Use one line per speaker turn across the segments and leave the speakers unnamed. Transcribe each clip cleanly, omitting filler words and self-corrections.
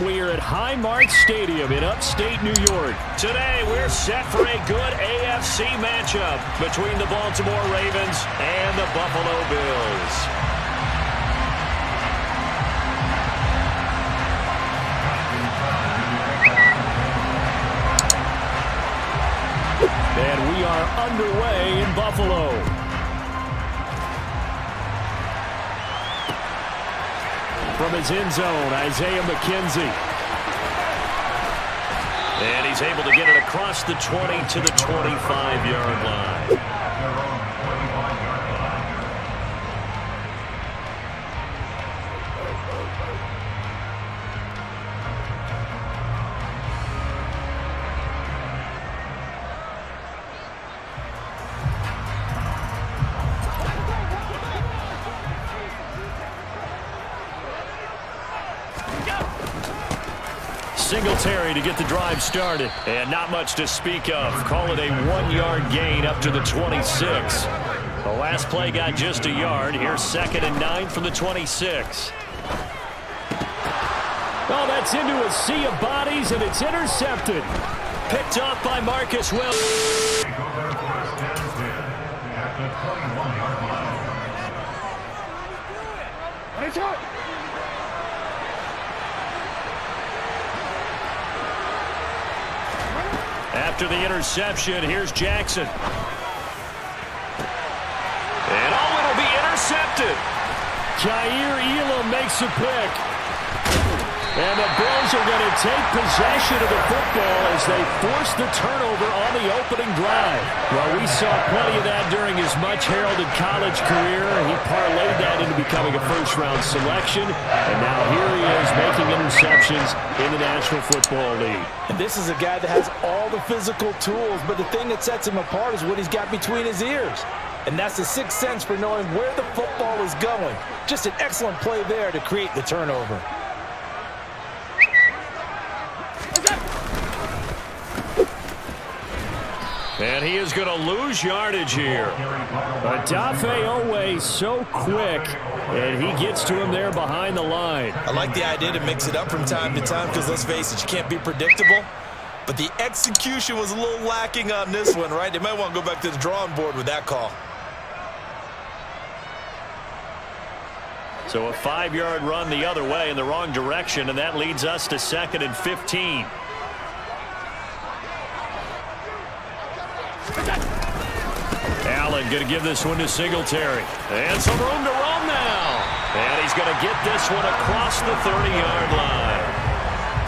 We are at Highmark Stadium in upstate New York.
Today, we're set for a good AFC matchup between the Baltimore Ravens and the Buffalo Bills.
And we are underway in Buffalo. From his end zone, Isaiah McKenzie.
And he's able to get it across the 20 to the 25-yard line.
Singletary to get the drive started.
And not much to speak of. Call it a 1-yard gain up to the 26. The last play got just a yard. Here's 2nd and 9 from the 26.
Oh, that's into a sea of bodies, and it's intercepted.
Picked up by Marcus Williams. After the interception, here's Jackson. And it'll be intercepted.
Jair Elam makes a pick. And the Bills are going to take possession of the football as they force the turnover on the opening drive. Well, we saw plenty of that during his much-heralded college career. He parlayed that into becoming a first-round selection. And now here he is making interceptions in the National Football League.
And this is a guy that has all the physical tools, but the thing that sets him apart is what he's got between his ears. And that's the sixth sense for knowing where the football is going. Just an excellent play there to create the turnover.
And he is going to lose yardage here.
Odafe Owe so quick, and he gets to him there behind the line.
I like the idea to mix it up from time to time because, let's face it, you can't be predictable. But the execution was a little lacking on this one, right? They might want to go back to the drawing board with that call.
So a 5-yard run the other way in the wrong direction, and that leads us to 2nd and 15. Allen going to give this one to Singletary. And some room to run now. And he's going to get this one across the 30-yard line.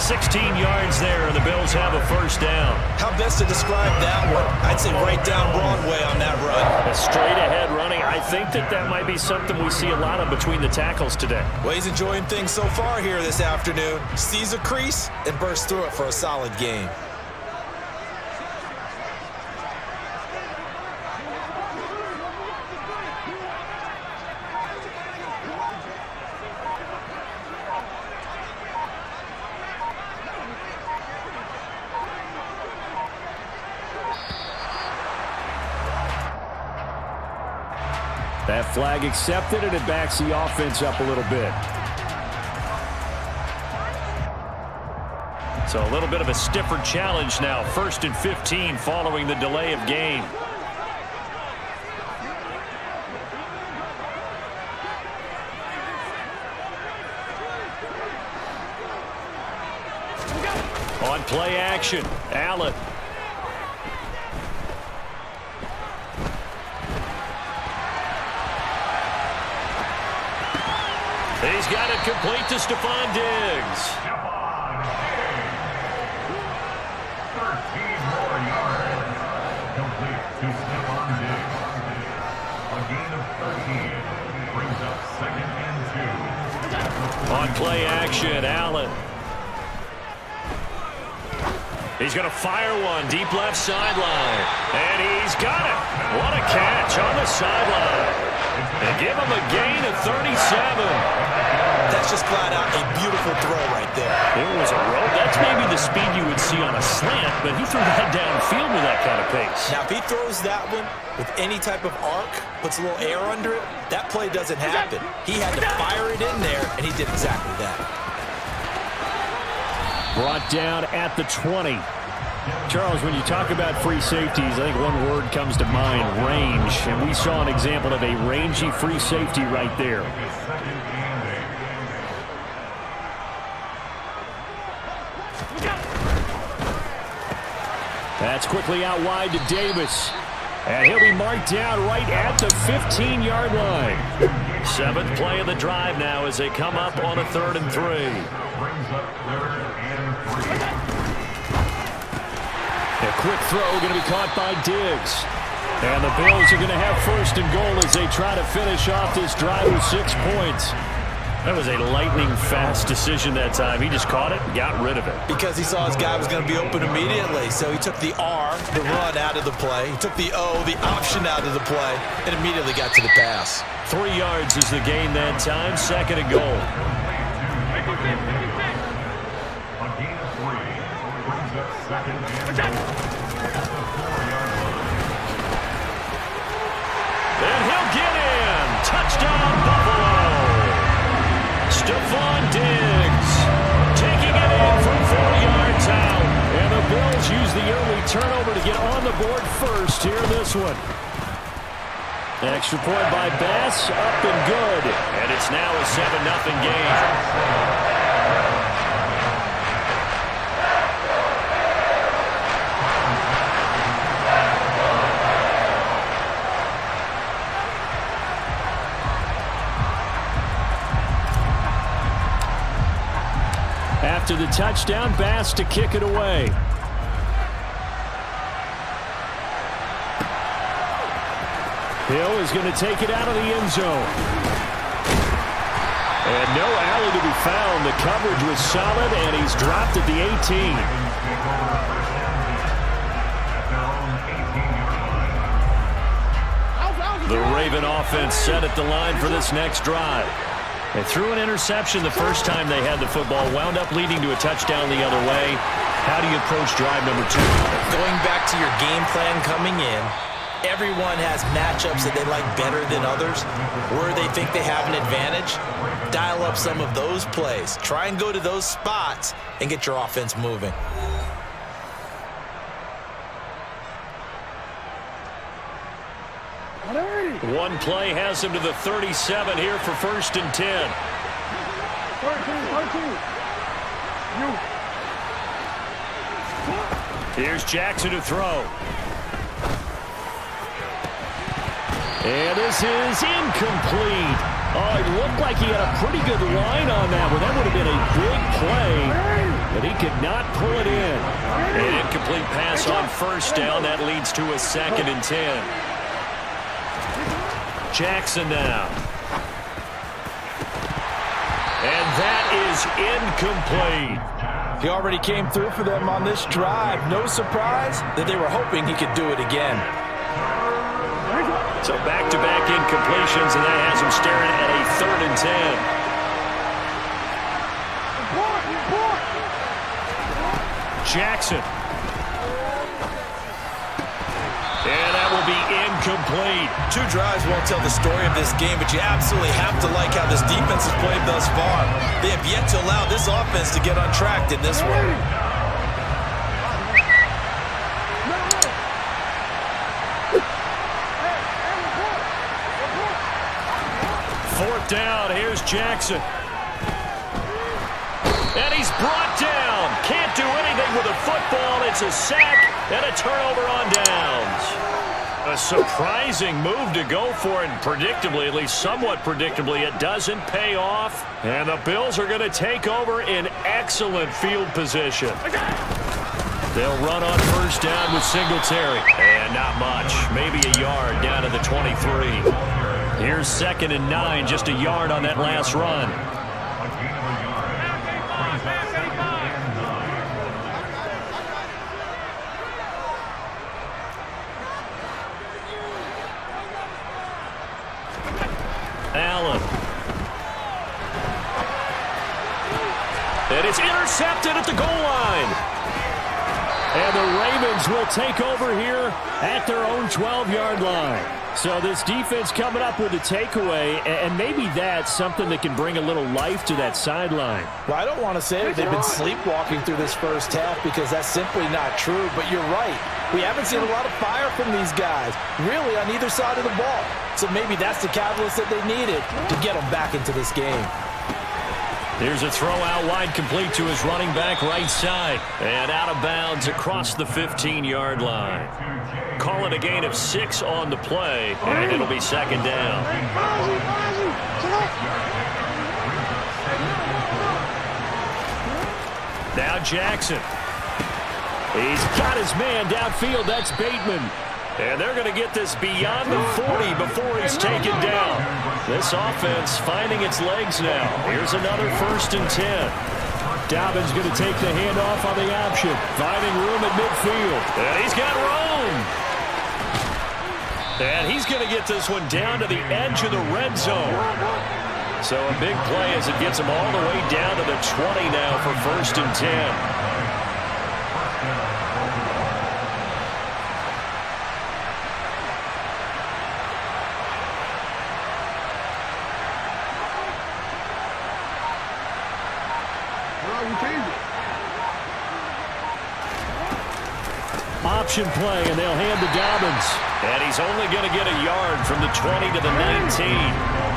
16 yards there, and the Bills have a first down.
How best to describe that one? I'd say right down Broadway on that run.
A straight-ahead running. I think that might be something we see a lot of between the tackles today.
Well, he's enjoying things so far here this afternoon. Sees a crease and bursts through it for a solid game.
That flag accepted, and it backs the offense up a little bit.
So a little bit of a stiffer challenge now. 1st and 15 following the delay of game. On play action, Allen. He's got it complete to Stephon Diggs.
13 more yards. Complete to Stephon Diggs. A gain of 13 brings up 2nd and 2.
On play action, Allen. He's going to fire one deep left sideline. And he's got it. What a catch on the sideline. And give him a gain of 37.
That's just flat out a beautiful throw right there.
It was a rope. That's maybe the speed you would see on a slant, but he threw that downfield with that kind of pace.
Now, if he throws that one with any type of arc, puts a little air under it, that play doesn't happen. He had to fire it in there, and he did exactly that.
Brought down at the 20. Charles, when you talk about free safeties, I think one word comes to mind, range. And we saw an example of a rangy free safety right there. That's quickly out wide to Davis. And he'll be marked down right at the 15-yard line.
7th play of the drive now as they come up on a 3rd and 3.
A quick throw going to be caught by Diggs. And the Bills are going to have 1st and goal as they try to finish off this drive with 6 points.
That was a lightning-fast decision that time. He just caught it and got rid of it.
Because he saw his guy was going to be open immediately. So he took the R, the run, out of the play. He took the O, the option, out of the play, and immediately got to the pass.
3 yards is the gain that time. 2nd and goal.
A gain of 3 brings up 2nd and goal at the 4-yard line.
And he'll get in. Touchdown, Buffalo. Stephon Diggs taking it in from 4 yards out.
And the Bills use the early turnover to get on the board first here in this one. Extra point by Bass, up and good.
And it's now a 7-0 game.
After the touchdown, Bass to kick it away. Hill is going to take it out of the end zone. And no alley to be found. The coverage was solid, and he's dropped at the 18.
The Raven offense set at the line for this next drive. They threw an interception the first time they had the football, wound up leading to a touchdown the other way. How do you approach drive number 2?
Going back to your game plan coming in, everyone has matchups that they like better than others. Where they think they have an advantage, dial up some of those plays. Try and go to those spots and get your offense moving.
One play has him to the 37 here for 1st and 10. 13. Here's Jackson to throw.
And this is incomplete. Oh, it looked like he had a pretty good line on that one. That would have been a big play, but he could not pull it in.
An incomplete pass on 1st down. That leads to a 2nd and 10. Jackson now. And that is incomplete.
He already came through for them on this drive. No surprise that they were hoping he could do it again.
So back-to-back incompletions, and that has him staring at a 3rd and 10. Jackson. And that will be incomplete.
2 drives won't tell the story of this game, but you absolutely have to like how this defense has played thus far. They have yet to allow this offense to get untracked in this one.
Fourth down, here's Jackson. And he's brought down. Can't do anything with a football. It's a sack and a turnover on downs. A surprising move to go for it, and predictably, at least somewhat predictably, it doesn't pay off. And the Bills are going to take over in excellent field position. They'll run on 1st down with Singletary. And not much. Maybe a yard down to the 23. Here's 2nd and 9, just a yard on that last run. Allen. And it's intercepted at the goal line. And
And the Ravens will take over here at their own 12-yard line. So this defense coming up with a takeaway, and maybe that's something that can bring a little life to that sideline.
Well, I don't want to say that they've been sleepwalking through this first half because that's simply not true, but you're right. We haven't seen a lot of fire from these guys, really on either side of the ball. So maybe that's the catalyst that they needed to get them back into this game.
Here's a throw out wide, complete to his running back right side. And out of bounds across the 15-yard line. Call it a gain of 6 on the play, and it'll be second down. Now Jackson.
He's got his man downfield. That's Bateman.
And they're going to get this beyond the 40 before he's taken down. This offense finding its legs now. Here's another 1st and 10.
Dobbins going to take the handoff on the option. Finding room at midfield.
And he's got room. And he's going to get this one down to the edge of the red zone. So a big play as it gets him all the way down to the 20 now for 1st and 10.
Option play, and they'll hand to Dobbins.
And he's only going to get a yard from the 20 to the 19.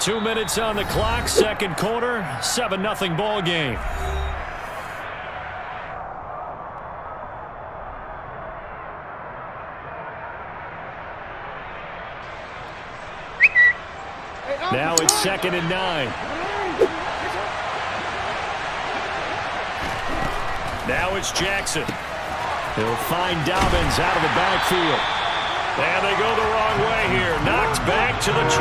2 minutes on the clock, second quarter, 7-0 ball game. Now it's 2nd and 9.
Now it's Jackson.
He'll find Dobbins out of the backfield.
And they go the wrong way here. Knocked back to the 20.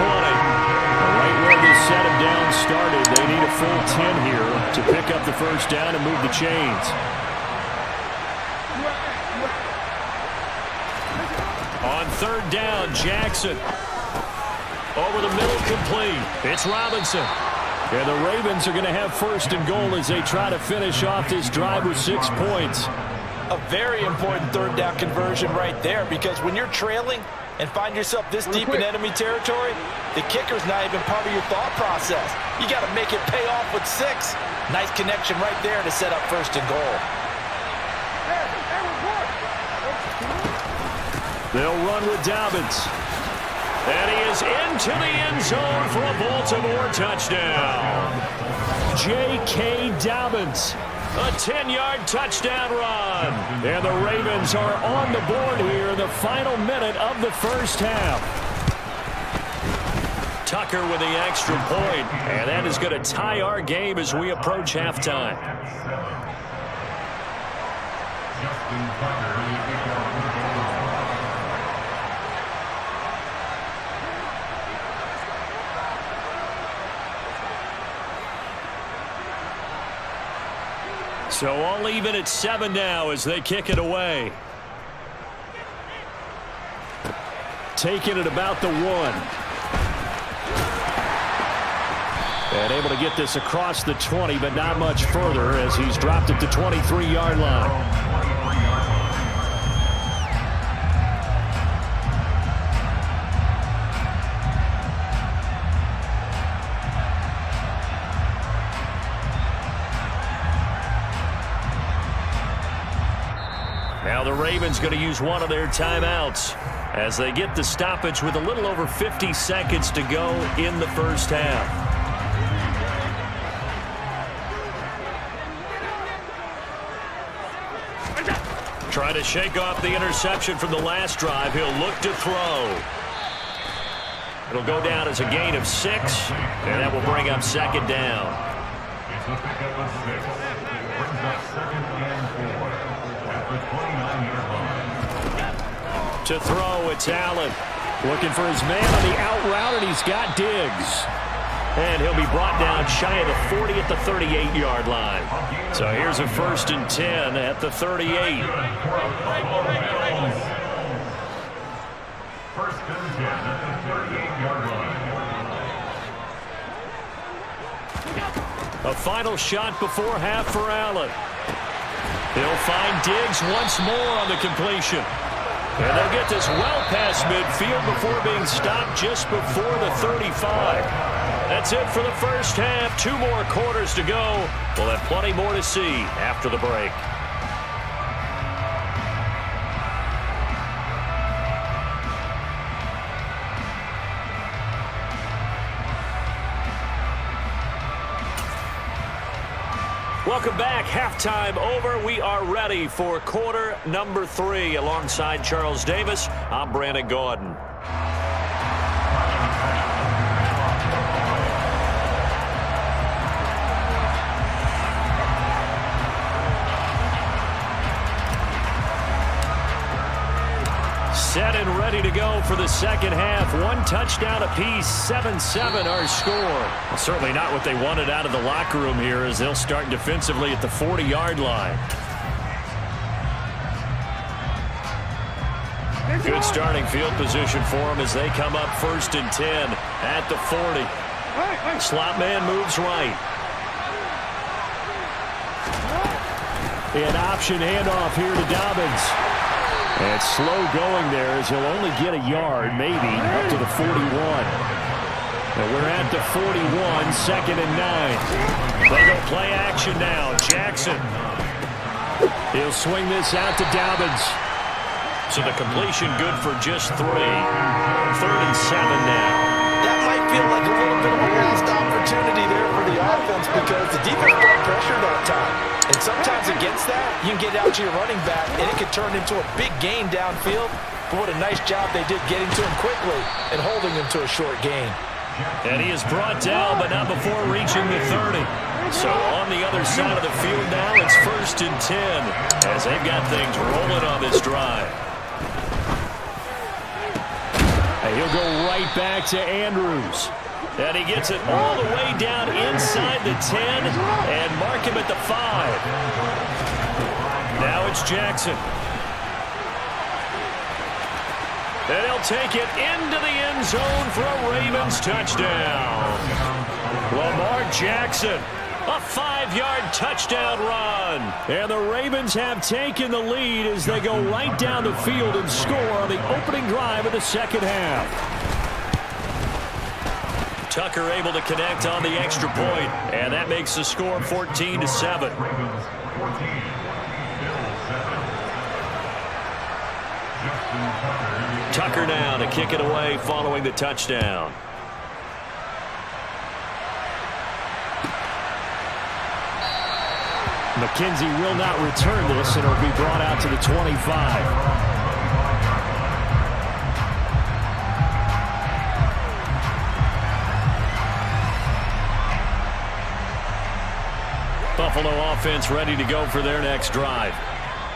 Right where this set him down started, they need a full 10 here to pick up the first down and move the chains.
On 3rd down, Jackson. Over the middle, complete. It's Robinson.
And the Ravens are going to have 1st and goal as they try to finish off this drive with 6 points.
A very important 3rd down conversion right there, because when you're trailing and find yourself this deep in enemy territory, the kicker's not even part of your thought process. You got to make it pay off with 6. Nice connection right there to set up 1st and goal.
They'll run with Dobbins.
And he is into the end zone for a Baltimore touchdown.
J.K. Dobbins.
A 10-yard touchdown run.
And the Ravens are on the board here in the final minute of the first half.
Tucker with the extra point, and that is going to tie our game as we approach halftime.
So all even at 7 now as they kick it away. Taking it about the 1. And able to get this across the 20, but not much further as he's dropped it to 23-yard line.
Now the Ravens going to use one of their timeouts as they get the stoppage with a little over 50 seconds to go in the first half. Trying to shake off the interception from the last drive. He'll look to throw. It'll go down as a gain of 6, and that will bring up 2nd down.
It's a pickup of 6. Brings up 2nd and 4 at the 29-yard line.
To throw, it's Allen.
Looking for his man on the out route, and he's got Diggs.
And he'll be brought down shy of the 40 at the 38-yard line. So here's a 1st and 10 at the 38.
1st and 10 at the 38-yard line.
A final shot before half for Allen. He'll find Diggs once more on the completion. And they'll get this well past midfield before being stopped just before the 35. That's it for the first half. 2 more quarters to go. We'll have plenty more to see after the break. Welcome back. Halftime over. We are ready for quarter number 3. Alongside Charles Davis, I'm Brandon Gordon. Set and ready to go for the second half. 1 touchdown apiece, 7-7 our score. Well, certainly not what they wanted out of the locker room here as they'll start defensively at the 40-yard line. Good starting field position for them as they come up 1st and 10 at the 40. Slot man moves right.
An option handoff here to Dobbins. And slow going there as he'll only get a yard, maybe, up to the 41. And we're at the 41, 2nd and 9.
They go play action now. Jackson.
He'll swing this out to Dobbins.
So the completion good for just 3. 3rd and 7 now.
That might feel like a little bit of a lost opportunity there for the offense because the defense brought pressure that time. And sometimes against that, you can get out to your running back, and it could turn into a big gain downfield. But what a nice job they did getting to him quickly and holding him to a short gain.
And he is brought down, but not before reaching the 30. So on the other side of the field now, it's 1st and 10 as they've got things rolling on this drive.
And he'll go right back to Andrews.
And he gets it all the way down inside the 10 and mark him at the 5. Now it's Jackson. And he'll take it into the end zone for a Ravens touchdown. Lamar Jackson, a 5-yard touchdown run.
And the Ravens have taken the lead as they go right down the field and score on the opening drive of the second half.
Tucker able to connect on the extra point, and that makes the score 14-7. Tucker now to kick it away following the touchdown.
McKenzie will not return this, and it'll be brought out to the 25.
Buffalo offense ready to go for their next drive.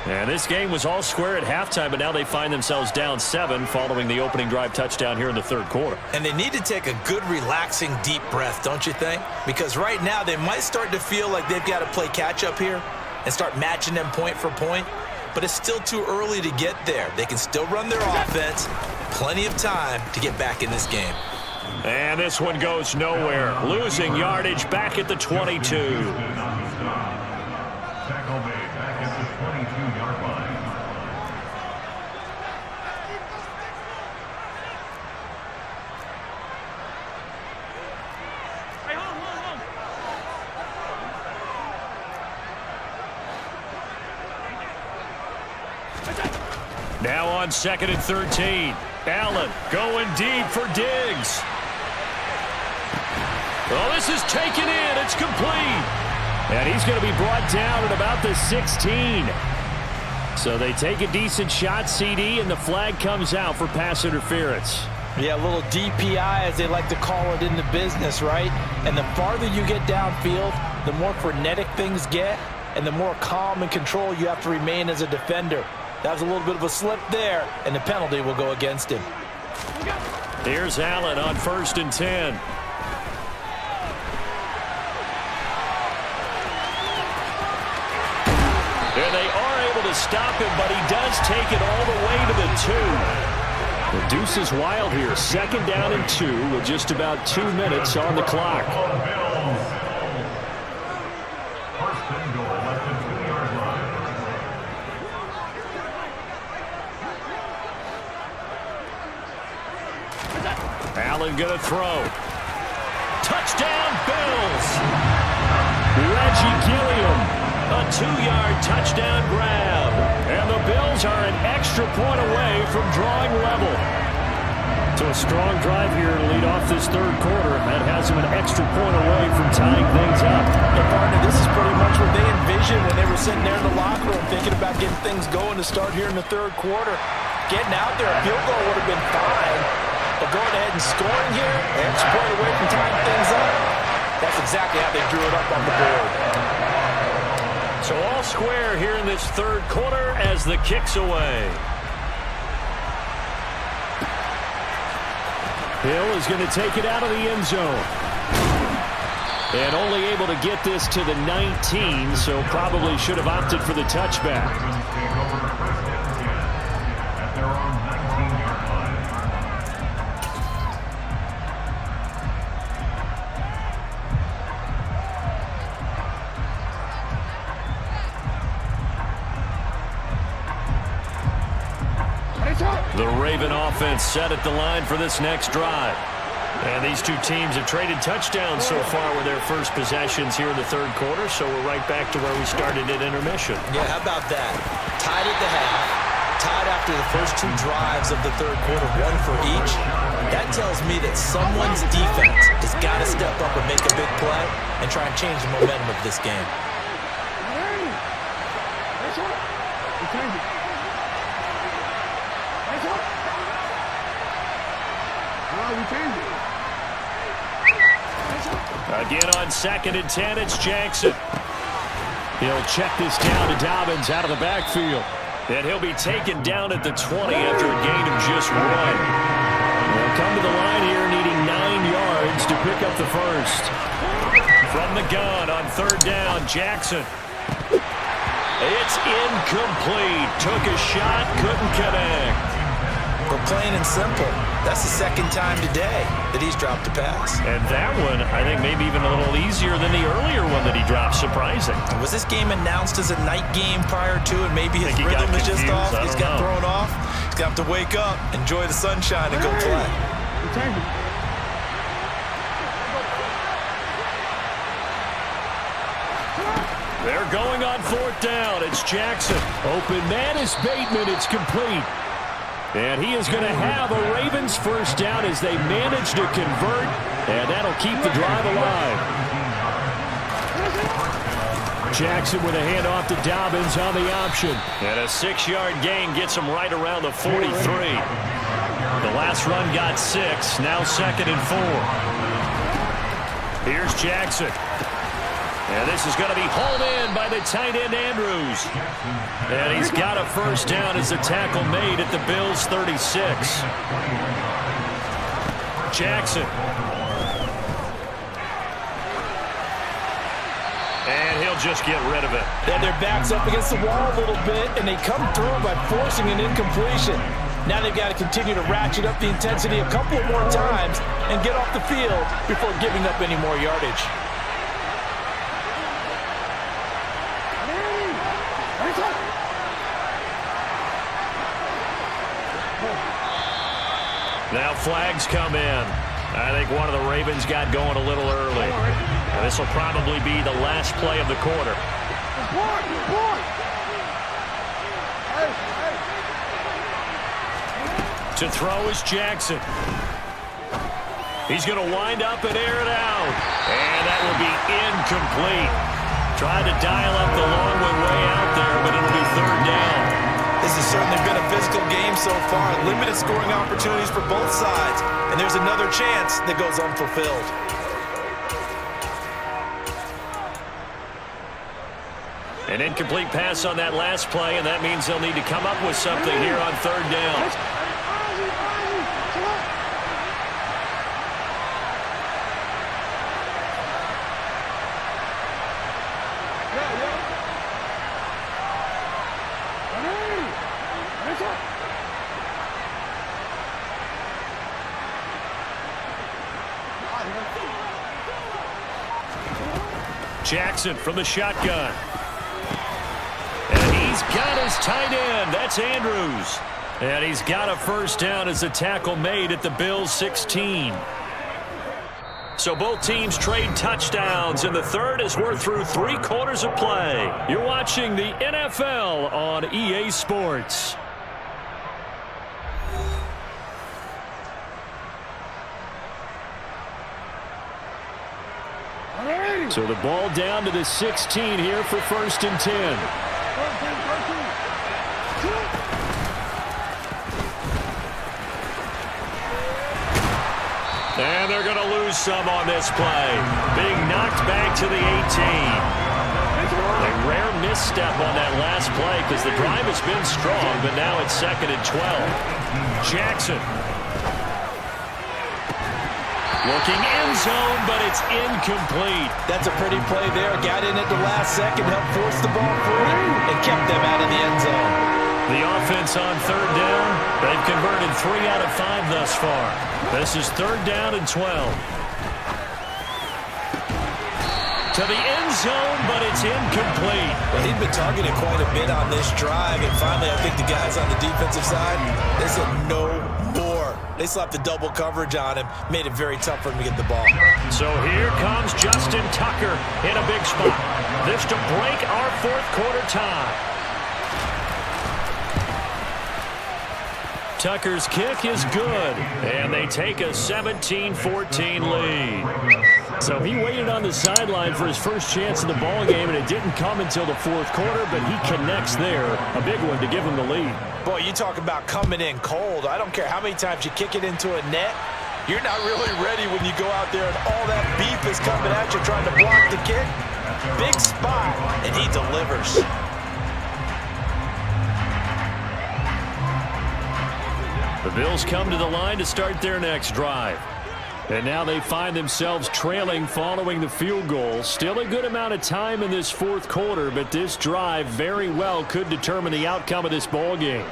And this game was all square at halftime, but now they find themselves down 7 following the opening drive touchdown here in the 3rd quarter.
And they need to take a good, relaxing, deep breath, don't you think? Because right now they might start to feel like they've got to play catch-up here and start matching them point for point. But it's still too early to get there. They can still run their offense. Plenty of time to get back in this game.
And this one goes nowhere. Losing yardage back at the 22.
Tackle made back at the 22-yard line.
Now on 2nd and 13. Allen going deep for Diggs. Oh, this is taken in. It's complete.
And he's going to be brought down at about the 16. So they take a decent shot, CD, and the flag comes out for pass interference.
Yeah, a little DPI, as they like to call it in the business, right? And the farther you get downfield, the more frenetic things get, and the more calm and control you have to remain as a defender. That was a little bit of a slip there, and the penalty will go against him.
Here's Allen on 1st and 10. There they are able to stop him, but he does take it all the way to the 2.
The deuce is wild here. 2nd down and 2 with just about 2 minutes on the clock.
First and goal at the 2-yard line.
Allen going to throw. Touchdown, Bills!
Reggie Gilliam.
A 2-yard touchdown grab.
And the Bills are an extra point away from drawing level. So a strong drive here to lead off this 3rd quarter. That has them an extra point away from tying things up.
And partner, this is pretty much what they envisioned when they were sitting there in the locker room thinking about getting things going to start here in the 3rd quarter. Getting out there, a field goal would have been fine. But going ahead and scoring here, extra point away from tying things up, that's exactly how they drew it up on the board.
So all square here in this 3rd quarter as the kick's away.
Hill is going to take it out of the end zone. And only able to get this to the 19, so probably should have opted for the touchback.
Take over 1st and 10 at their own 19-yard line.
The Raven offense set at the line for this next drive. And these two teams have traded touchdowns so far with their first possessions here in the 3rd quarter, so we're right back to where we started at intermission.
Yeah, how about that? Tied at the half, tied after the first 2 drives of the 3rd quarter, 1 for each. That tells me that someone's defense has got to step up and make a big play and try and change the momentum of this game.
Again on 2nd and 10, it's Jackson.
He'll check this down to Dobbins out of the backfield.
And he'll be taken down at the 20 after a gain of just 1.
They'll come to the line here needing 9 yards to pick up the first.
From the gun on 3rd down, Jackson. It's incomplete. Took a shot, couldn't connect.
But plain and simple, that's the 2nd time today that he's dropped a pass.
And that one, I think, maybe even a little easier than the earlier one that he dropped. Surprising.
Was this game announced as a night game prior to it? Maybe his rhythm is just off. He's got thrown off. He's got to wake up, enjoy the sunshine, and go play.
They're going on 4th down. It's Jackson.
Open man is Bateman. It's complete. And he is going to have a Ravens first down as they manage to convert. And that'll keep the drive alive. Jackson with a handoff to Dobbins on the option.
And a 6-yard gain gets him right around the 43. The last run got 6. Now 2nd and 4. Here's Jackson. And this is going to be hauled in by the tight end, Andrews. And he's got a first down as the tackle made at the Bills' 36. Jackson. And he'll just get rid of it.
Yeah, their back's up against the wall a little bit, and they come through by forcing an incompletion. Now they've got to continue to ratchet up the intensity a couple more times and get off the field before giving up any more yardage.
Now flags come in. I think one of the Ravens got going a little early. And this will probably be the last play of the quarter. To throw is Jackson. He's going to wind up and air it out. And that will be incomplete. Tried to dial up the long one way out there, but it'll be 3rd down.
This has certainly been a physical game so far. Limited scoring opportunities for both sides. And there's another chance that goes unfulfilled.
An incomplete pass on that last play, and that means they'll need to come up with something here on 3rd down. Jackson from the shotgun. And he's got his tight end. That's Andrews. And he's got a first down as the tackle made at the Bills' 16. So both teams trade touchdowns, and the third as we're through 3 quarters of play. You're watching the NFL on EA Sports.
So the ball down to the 16 here for 1st and 10.
And they're going to lose some on this play. Being knocked back to the 18. A rare misstep on that last play because the drive has been strong, but now it's 2nd and 12. Jackson. Looking end zone, but it's incomplete.
That's a pretty play there. Got in at the last second, helped force the ball free, and kept them out of the end zone.
The offense on 3rd down, they've converted 3 out of 5 thus far. This is 3rd down and 12. To the end zone, but it's incomplete.
Well, he'd been targeted quite a bit on this drive, and finally I think the guys on the defensive side, they said no more. They slapped the double coverage on him, made it very tough for him to get the ball.
So here comes Justin Tucker in a big spot. This to break our 4th quarter tie. Tucker's kick is good, and they take a 17-14 lead.
So he waited on the sideline for his first chance in the ball game, and it didn't come until the 4th quarter, but he connects there. A big one to give him the lead.
Boy, you talk about coming in cold. I don't care how many times you kick it into a net. You're not really ready when you go out there and all that beef is coming at you trying to block the kick. Big spot, and he delivers.
The Bills come to the line to start their next drive. And now they find themselves trailing following the field goal. Still a good amount of time in this 4th quarter, but this drive very well could determine the outcome of this ball game.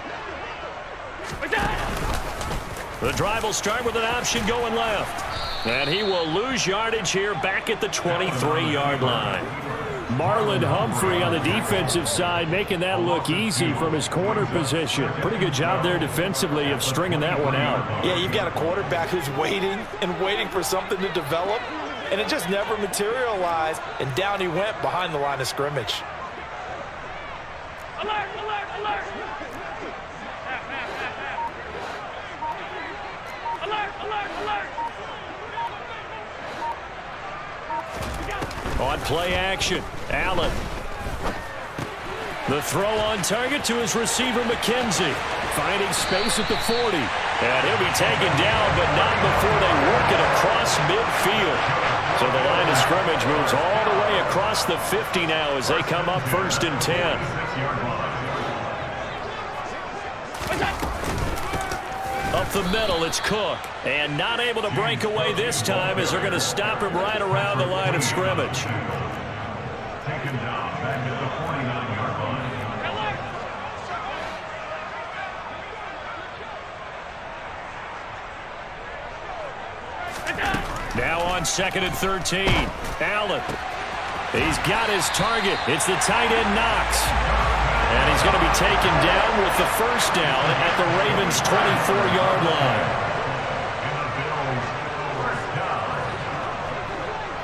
The drive will start with an option going left. And he will lose yardage here back at the 23-yard line.
Marlon Humphrey on the defensive side making that look easy from his corner position. Pretty good job there defensively of stringing that one out.
Yeah, you've got a quarterback who's waiting and waiting for something to develop, and it just never materialized, and down he went behind the line of scrimmage.
Alert, alert, alert! Alert, alert, alert!
On play action, Allen. The throw on target to his receiver, McKenzie.
Finding space at the 40.
And he'll be taken down, but not before they work it across midfield. So the line of scrimmage moves all the way across the 50 now as they come up 1st and 10. Up the middle, it's Cook. And not able to break away this time as they're going to stop him right around the line of scrimmage.
Taken down back at the 49-yard line.
Now on 2nd and 13. Allen. He's got his target. It's the tight end Knox. And he's going to be taken down with the first down at the Ravens' 24-yard line.
And the Bills first down.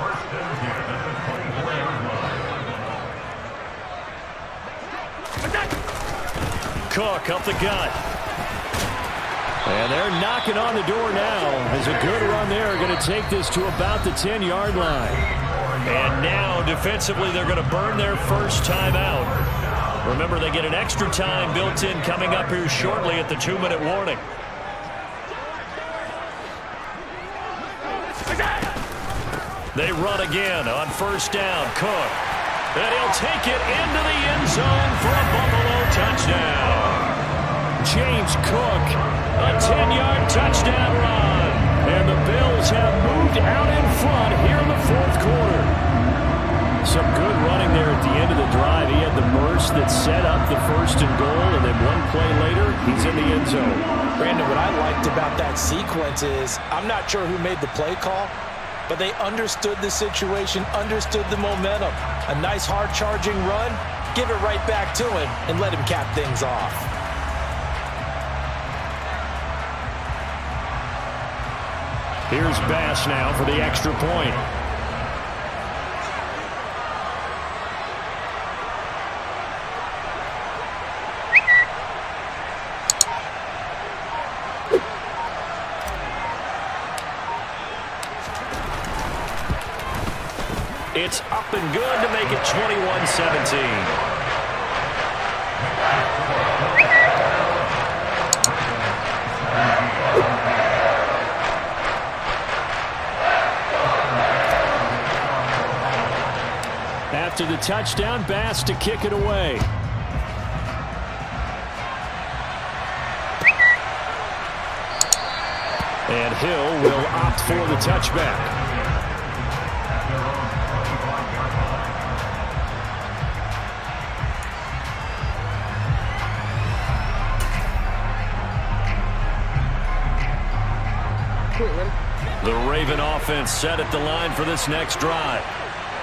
First down here at the 24-yard line.
Cook up the gut.
And they're knocking on the door now as a good run there going to take this to about the 10-yard line.
And now defensively they're going to burn their first time out. Remember, they get an extra time built in coming up here shortly at the 2-minute warning. They run again on first down. Cook. And he'll take it into the end zone for a Buffalo touchdown.
James Cook,
A 10-yard touchdown run.
and the Bills have moved out in front here in the 4th quarter. Some good running there at the end of the drive. He had the burst that set up the 1st and goal, and then one play later, he's in the end zone.
Brandon, what I liked about that sequence is I'm not sure who made the play call, but they understood the situation, understood the momentum. A nice hard-charging run, give it right back to him and let him cap things off.
Here's Bass now for the extra point.
It's up and good to make it 21-17.
After the touchdown, Bass to kick it away. And Hill will opt for the touchback. The Raven offense set at the line for this next drive.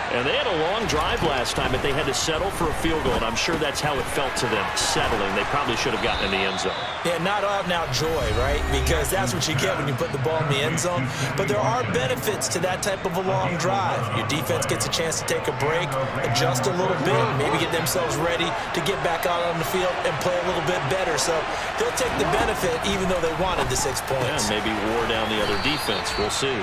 And they had a long drive last time, but they had to settle for a field goal, and I'm sure that's how it felt to them, settling. They probably should have gotten in the end zone.
Yeah, not out-and-out joy, right? Because that's what you get when you put the ball in the end zone. But there are benefits to that type of a long drive. Your defense gets a chance to take a break, adjust a little bit, maybe get themselves ready to get back out on the field and play a little bit better. So they'll take the benefit even though they wanted the 6 points.
Yeah, maybe wore down the other defense. We'll see.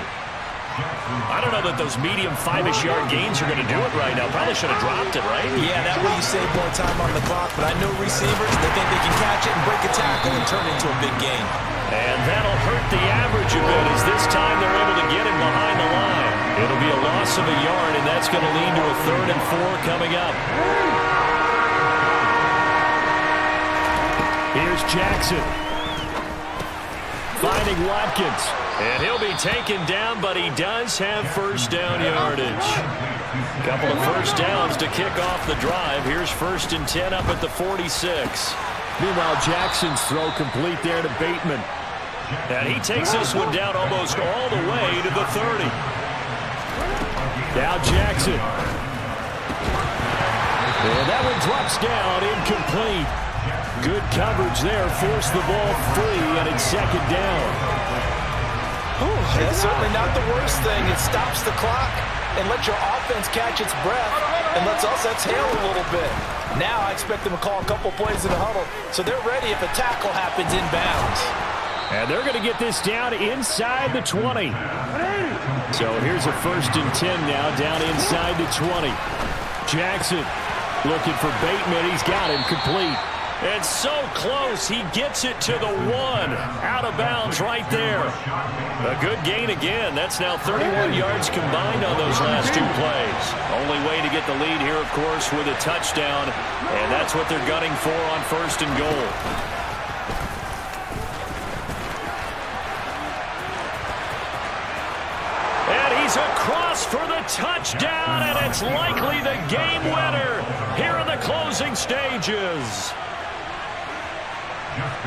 I don't know that those medium 5-ish yard gains are going to do it right now. Probably should have dropped it, right?
Yeah, that way you save more time on the clock. But I know receivers, they think they can catch it and break a tackle and turn it into a big gain.
And that'll hurt the average a bit as this time they're able to get him behind the line. It'll be a loss of a yard, and that's going to lead to a 3rd and 4 coming up.
Here's Jackson. Finding Watkins.
And he'll be taken down, but he does have first down yardage. Couple of first downs to kick off the drive. Here's 1st and 10 up at the 46.
Meanwhile, Jackson's throw complete there to Bateman.
And he takes this one down almost all the way to the 30.
Now Jackson. And that one drops down, incomplete. Good coverage there, forced the ball free, and it's 2nd down.
That's certainly not the worst thing. It stops the clock and lets your offense catch its breath and lets us exhale a little bit. Now I expect them to call a couple plays in the huddle so they're ready if a tackle happens inbounds.
And they're going to get this down inside the 20. So here's a 1st and 10 now, down inside the 20. Jackson looking for Bateman. He's got him complete.
And so close, he gets it to the 1. Out of bounds right there. A good gain again. That's now 31 yards combined on those last 2 plays. Only way to get the lead here, of course, with a touchdown. And that's what they're gunning for on 1st and goal. And he's across for the touchdown, and it's likely the game winner here in the closing stages.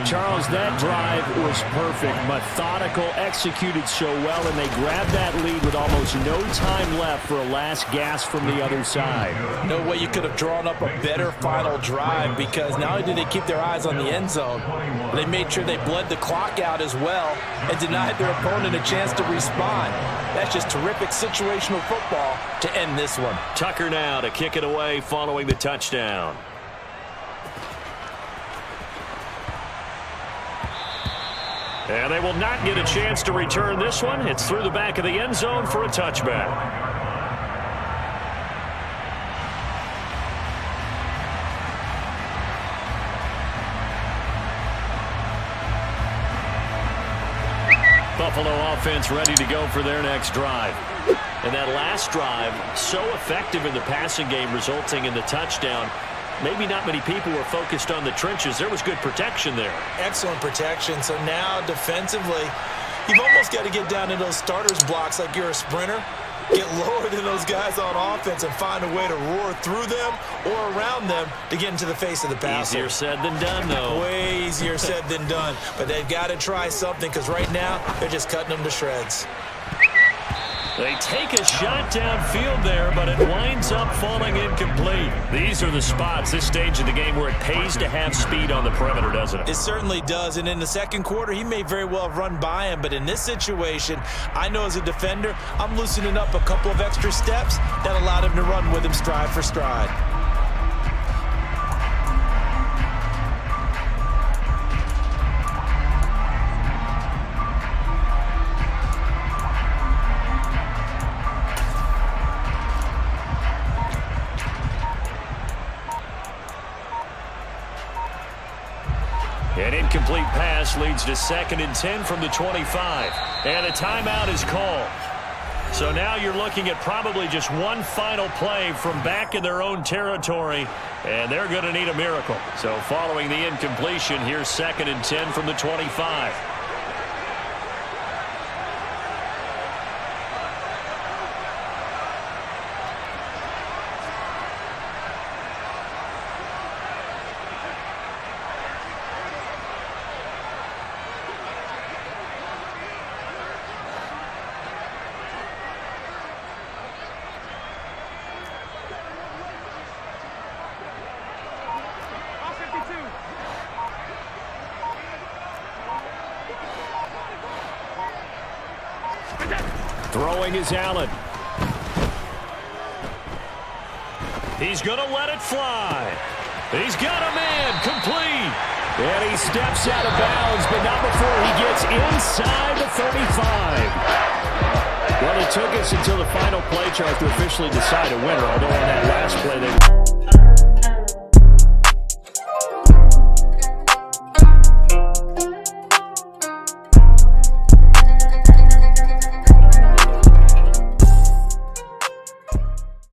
Charles, that drive was perfect, methodical, executed so well, and they grabbed that lead with almost no time left for a last gasp from the other side.
No way you could have drawn up a better final drive because not only did they keep their eyes on the end zone, but they made sure they bled the clock out as well and denied their opponent a chance to respond. That's just terrific situational football to end this one.
Tucker now to kick it away following the touchdown. And they will not get a chance to return this one. It's through the back of the end zone for a touchback. Buffalo offense ready to go for their next drive. And that last drive, so effective in the passing game, resulting in the touchdown. Maybe not many people were focused on the trenches. There was good protection there.
Excellent protection. So now defensively, you've almost got to get down in those starters blocks like you're a sprinter. Get lower than those guys on offense and find a way to roar through them or around them to get into the face of the passer.
Easier said than done, though.
Way easier said than done. But they've got to try something because right now they're just cutting them to shreds.
They take a shot downfield there, but it winds up falling incomplete. These are the spots, this stage of the game, where it pays to have speed on the perimeter, doesn't it?
It certainly does, and in the second quarter, he may very well have run by him, but in this situation, I know as a defender, I'm loosening up a couple of extra steps that allowed him to run with him stride for stride.
An incomplete pass leads to 2nd and 10 from the 25. And a timeout is called. So now you're looking at probably just one final play from back in their own territory, and they're going to need a miracle. So following the incompletion, here's 2nd and 10 from the 25.
Throwing is Allen.
He's going to let it fly. He's got a man, complete.
And he steps out of bounds, but not before he gets inside the 35. Well, it took us until the final play chart to officially decide a winner, although on that last play they